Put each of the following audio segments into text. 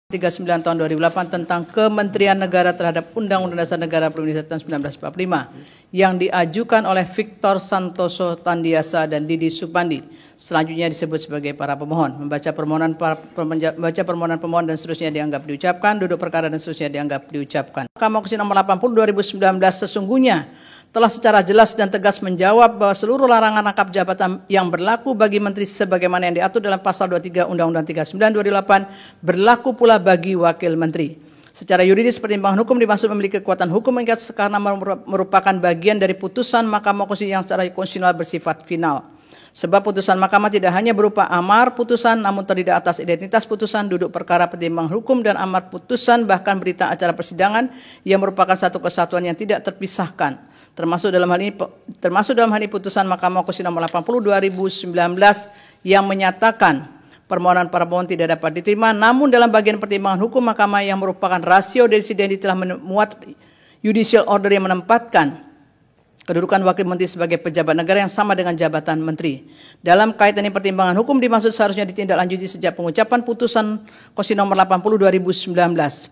39 tahun 2008 tentang Kementerian Negara terhadap Undang-Undang Dasar Negara Republik Indonesia tahun 1945 yang diajukan oleh Victor Santoso Tandiasa dan Didi Supandi. Selanjutnya disebut sebagai para pemohon. Membaca permohonan pemohon dan seterusnya dianggap diucapkan, duduk perkara dan seterusnya dianggap diucapkan. Mahkamah Konstitusi nomor 80 2019 sesungguhnya telah secara jelas dan tegas menjawab bahwa seluruh larangan rangkap jabatan yang berlaku bagi menteri sebagaimana yang diatur dalam pasal 23 Undang-Undang 39 2008 berlaku pula bagi wakil menteri. Secara yuridis pertimbangan hukum dimaksud memiliki kekuatan hukum mengikat karena merupakan bagian dari putusan Mahkamah Konstitusi yang secara konstitusional bersifat final. Sebab putusan mahkamah tidak hanya berupa amar putusan namun terdiri atas identitas putusan, duduk perkara, pertimbangan hukum dan amar putusan bahkan berita acara persidangan yang merupakan satu kesatuan yang tidak terpisahkan. Termasuk dalam hal ini putusan Mahkamah Konstitusi nomor 80 2019 yang menyatakan permohonan para pemohon tidak dapat diterima, namun dalam bagian pertimbangan hukum mahkamah yang merupakan rasio desidendi telah memuat judicial order yang menempatkan kedudukan wakil menteri sebagai pejabat negara yang sama dengan jabatan menteri. Dalam kaitan ini pertimbangan hukum dimaksud seharusnya ditindaklanjuti sejak pengucapan putusan Konstitusi nomor 80 2019.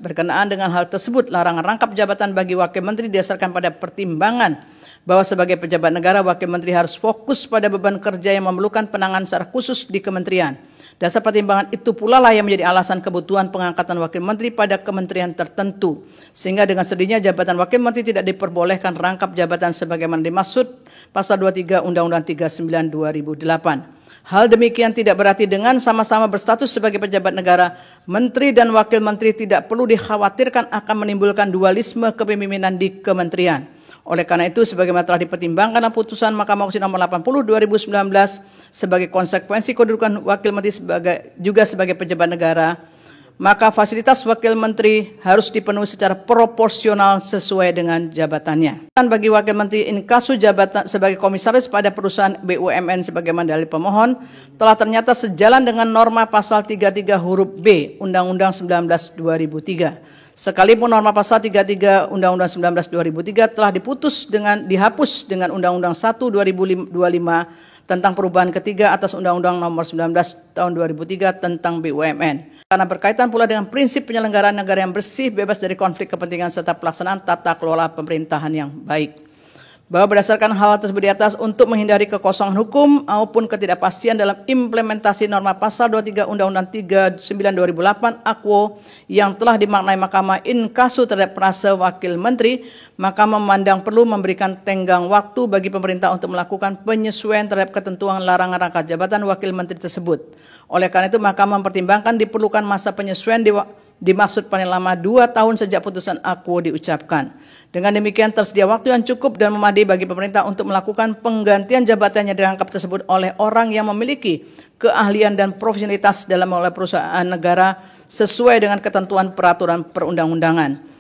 Berkenaan dengan hal tersebut, larangan rangkap jabatan bagi wakil menteri didasarkan pada pertimbangan bahwa sebagai pejabat negara wakil menteri harus fokus pada beban kerja yang memerlukan penanganan secara khusus di kementerian. Dasar pertimbangan itu pula lah yang menjadi alasan kebutuhan pengangkatan wakil menteri pada kementerian tertentu. Sehingga dengan sedihnya jabatan wakil menteri tidak diperbolehkan rangkap jabatan sebagaimana dimaksud pasal 23 Undang-Undang 39 2008. Hal demikian tidak berarti dengan sama-sama berstatus sebagai pejabat negara, menteri dan wakil menteri tidak perlu dikhawatirkan akan menimbulkan dualisme kepemimpinan di kementerian. Oleh karena itu, sebagaimana telah dipertimbangkan dalam putusan Mahkamah Konstitusi nomor 80 2019 sebagai konsekuensi kedudukan wakil menteri juga sebagai pejabat negara, maka fasilitas wakil menteri harus dipenuhi secara proporsional sesuai dengan jabatannya. Bagi wakil menteri inkasu jabatan sebagai komisaris pada perusahaan BUMN sebagaimana dalil pemohon telah ternyata sejalan dengan norma pasal 33 huruf B Undang-Undang 19 2003. Sekalipun norma pasal 33 Undang-Undang 19 2003 telah dihapus dengan Undang-Undang 1 2025 tentang perubahan ketiga atas Undang-Undang nomor 19 tahun 2003 tentang BUMN. Karena berkaitan pula dengan prinsip penyelenggaraan negara yang bersih, bebas dari konflik kepentingan serta pelaksanaan tata kelola pemerintahan yang baik. Bahwa berdasarkan hal tersebut di atas untuk menghindari kekosongan hukum maupun ketidakpastian dalam implementasi norma pasal 23 Undang-Undang 39 2008 AKWO yang telah dimaknai Mahkamah inkasu terhadap perasa wakil menteri, Mahkamah memandang perlu memberikan tenggang waktu bagi pemerintah untuk melakukan penyesuaian terhadap ketentuan larangan rangkap jabatan wakil menteri tersebut. Oleh karena itu, Mahkamah mempertimbangkan diperlukan masa penyesuaian dimaksud paling lama 2 tahun sejak putusan AKWO diucapkan. Dengan demikian tersedia waktu yang cukup dan memadai bagi pemerintah untuk melakukan penggantian jabatannya dirangkap tersebut oleh orang yang memiliki keahlian dan profesionalitas dalam mengelola perusahaan negara sesuai dengan ketentuan peraturan perundang-undangan.